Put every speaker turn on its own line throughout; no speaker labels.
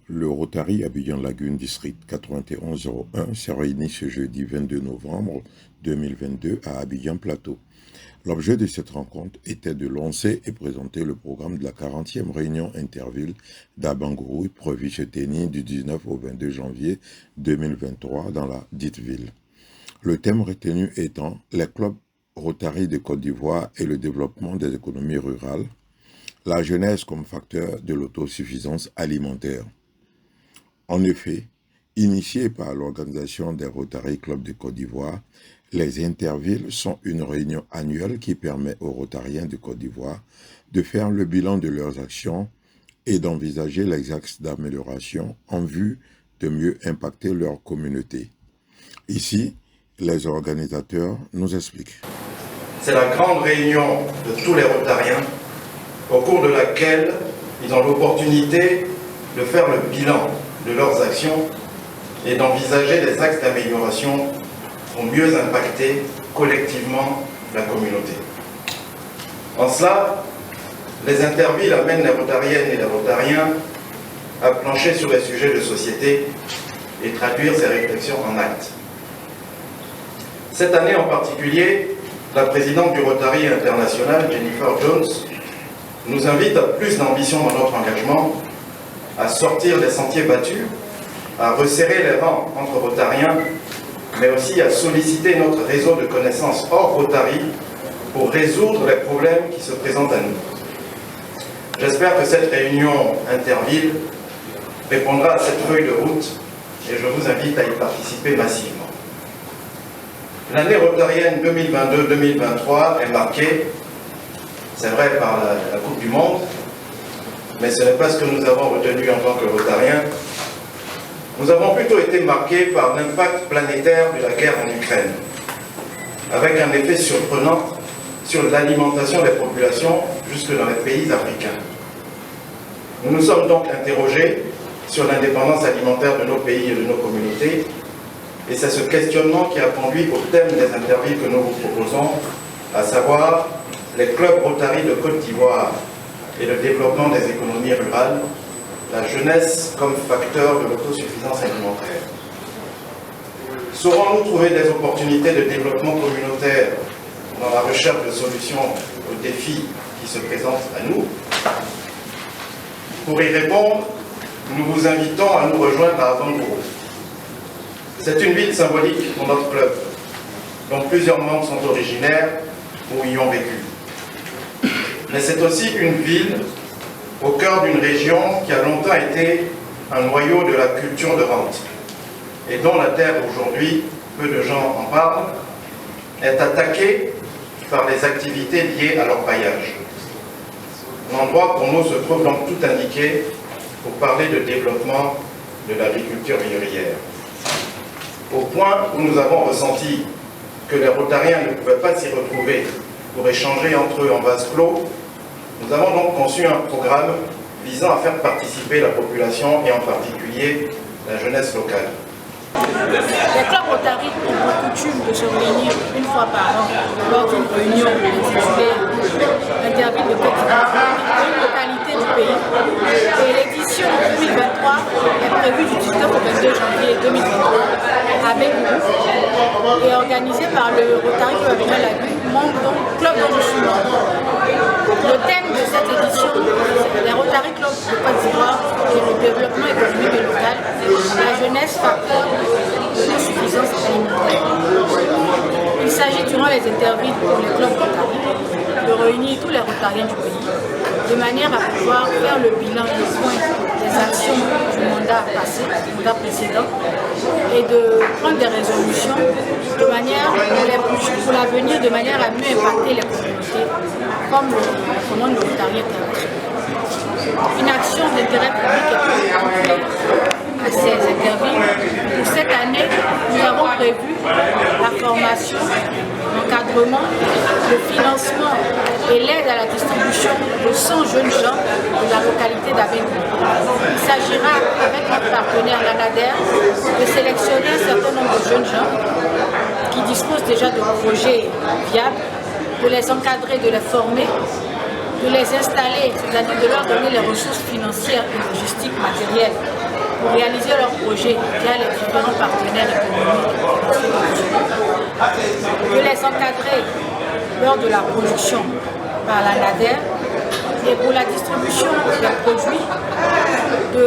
Le Rotary Abidjan Lagune District 9101 s'est réuni ce jeudi 22 novembre 2022 à Abidjan Plateau. L'objet de cette rencontre était de lancer et présenter le programme de la 40e réunion interville d'Abangourou prévue se tenir du 19 au 22 janvier 2023 dans la dite ville. Le thème retenu étant les clubs Rotary de Côte d'Ivoire et le développement des économies rurales, la jeunesse comme facteur de l'autosuffisance alimentaire. En effet, initiés par l'organisation des Rotary Club de Côte d'Ivoire, les intervilles sont une réunion annuelle qui permet aux Rotariens de Côte d'Ivoire de faire le bilan de leurs actions et d'envisager les axes d'amélioration en vue de mieux impacter leur communauté. Ici, les organisateurs nous expliquent.
C'est la grande réunion de tous les Rotariens au cours de laquelle ils ont l'opportunité de faire le bilan de leurs actions et d'envisager des axes d'amélioration pour mieux impacter collectivement la communauté. En cela, les intervilles amènent les Rotariennes et les Rotariens à plancher sur les sujets de société et traduire ces réflexions en actes. Cette année en particulier, la présidente du Rotary International, Jennifer Jones, nous invite à plus d'ambition dans notre engagement, à sortir des sentiers battus, à resserrer les rangs entre Rotariens, mais aussi à solliciter notre réseau de connaissances hors Rotary pour résoudre les problèmes qui se présentent à nous. J'espère que cette réunion interville répondra à cette feuille de route et je vous invite à y participer massivement. L'année rotarienne 2022-2023 est marquée, c'est vrai, par la Coupe du Monde, mais ce n'est pas ce que nous avons retenu en tant que Rotariens. Nous avons plutôt été marqués par l'impact planétaire de la guerre en Ukraine, avec un effet surprenant sur l'alimentation des populations jusque dans les pays africains. Nous nous sommes donc interrogés sur l'indépendance alimentaire de nos pays et de nos communautés, et c'est ce questionnement qui a conduit au thème des interviews que nous vous proposons, à savoir les clubs Rotary de Côte d'Ivoire et le développement des économies rurales, la jeunesse comme facteur de l'autosuffisance alimentaire. Saurons-nous trouver des opportunités de développement communautaire dans la recherche de solutions aux défis qui se présentent à nous? Pour y répondre, nous vous invitons à nous rejoindre à Abangourou. C'est une ville symbolique pour notre club, dont plusieurs membres sont originaires ou y ont vécu. Mais c'est aussi une ville au cœur d'une région qui a longtemps été un noyau de la culture de rente et dont la terre aujourd'hui, peu de gens en parlent, est attaquée par les activités liées à leur paillage. L'endroit pour nous se trouve donc tout indiqué pour parler de développement de l'agriculture vivrière. Au point où nous avons ressenti que les Rotariens ne pouvaient pas s'y retrouver pour échanger entre eux en vase clos, nous avons donc conçu un programme visant à faire participer la population et en particulier la jeunesse locale.
Les clubs Rotary ont pour coutume de se réunir une fois par an lors d'une réunion intitulée Interville de Côte d'Ivoire, une localité du pays. Et l'édition 2023 est prévue du 19 au 22 janvier 2023 à Abangourou et organisée par le Rotary Club Abidjan Lagune, club dont je suis membre. Le thème de cette édition, c'est les Rotary Club de Côte d'Ivoire et le développement économique et local, la jeunesse facteur de suffisance alimentaire. Il s'agit durant les interviews pour les clubs Rotary de réunir tous les Rotariens du pays de manière à pouvoir faire le bilan des points des actions du mandat passé, du mandat précédent, et de prendre des résolutions de manière pour l'avenir, de manière à mieux impacter les communautés, comme le recommande le Rotary international. Une action d'intérêt public est confiée à ces interviews. Pour cette année, nous avons prévu la formation, l'encadrement, le financement et l'aide à la distribution de 100 jeunes gens de la localité d'Abangourou. Il s'agira, avec notre partenaire l'ANADER, de sélectionner un certain nombre de jeunes gens qui disposent déjà de projets viables, de les encadrer, de les former, de les installer, c'est-à-dire de leur donner les ressources financières et logistiques matérielles pour réaliser leurs projets via les différents partenaires économiques. De les encadrer lors de la production par la NADER et pour la distribution des produits, de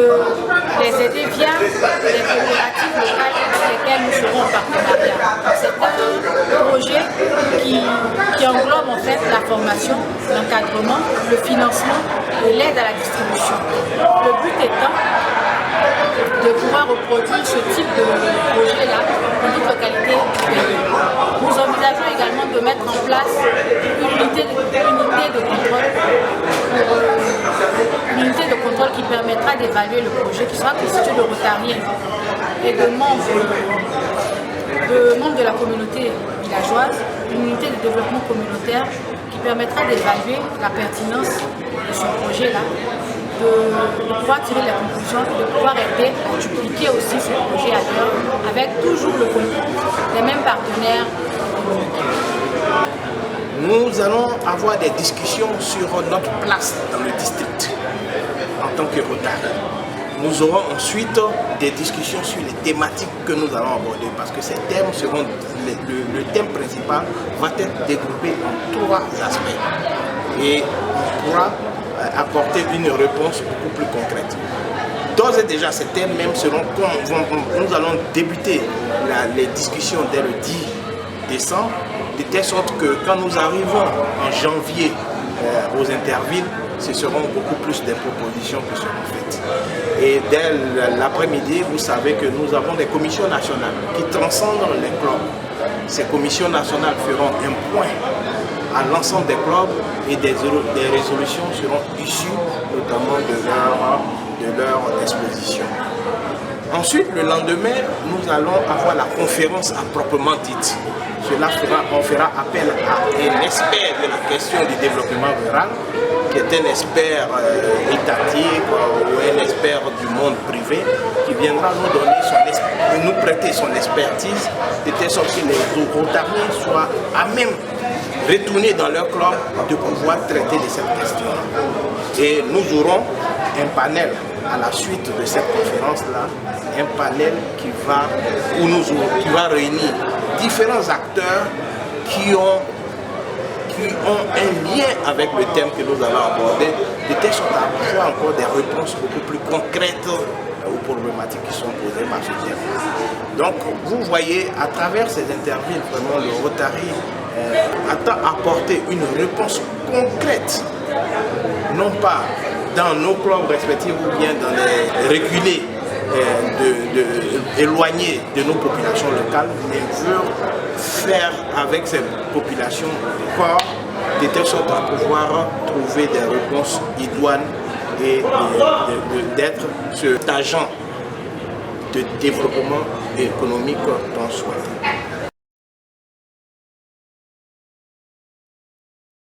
les aider via les coopératives locales avec lesquelles nous serons en partenariat. C'est un projet qui englobe en fait la formation, l'encadrement, le financement et l'aide à la distribution. Le but étant de pouvoir reproduire ce type de projet-là dans toute localité du pays. Nous envisageons également de mettre en place une unité de contrôle qui permettra d'évaluer le projet, qui sera constitué de Rotariens et de membres de la communauté villageoise, une unité de développement communautaire qui permettra d'évaluer la pertinence de ce projet-là, de pouvoir tirer les conclusions, de pouvoir aider à dupliquer aussi ce projet ailleurs, avec toujours le concours des mêmes partenaires économiques.
Nous allons avoir des discussions sur notre place dans le district en tant que Rotary. Nous aurons ensuite des discussions sur les thématiques que nous allons aborder parce que ces thèmes seront, le thème principal va être dégroupé en 3 aspects et on pourra apporter une réponse beaucoup plus concrète. D'ores et déjà, ces thèmes même seront, nous allons débuter les discussions dès le 10 décembre, de telle sorte que quand nous arrivons en janvier aux intervilles, ce seront beaucoup plus des propositions qui seront faites. Et dès l'après-midi, vous savez que nous avons des commissions nationales qui transcendent les clubs. Ces commissions nationales feront un point à l'ensemble des clubs et des résolutions seront issues notamment de leur exposition. Ensuite, le lendemain, nous allons avoir la conférence à proprement dite. On fera appel à un expert de la question du développement rural, qui est un expert étatique ou un expert du monde privé, qui viendra nous prêter son expertise, de telle sorte que les Rotariens soient à même retourner dans leur club de pouvoir traiter de cette question. Et nous aurons un panel à la suite de cette conférence-là, un panel qui va réunir différents acteurs qui ont un lien avec le thème que nous allons aborder, de telle sorte à avoir encore des réponses beaucoup plus concrètes aux problématiques qui sont posées par ce thème. Donc vous voyez, à travers ces interviews, vraiment le Rotary attend apporter une réponse concrète, non pas dans nos clubs respectifs ou bien dans les reculés éloignés de nos populations locales, mais veut faire avec ces populations fort de telle sorte à pouvoir trouver des réponses idoines et d'être cet agent de développement économique qu'on souhaite.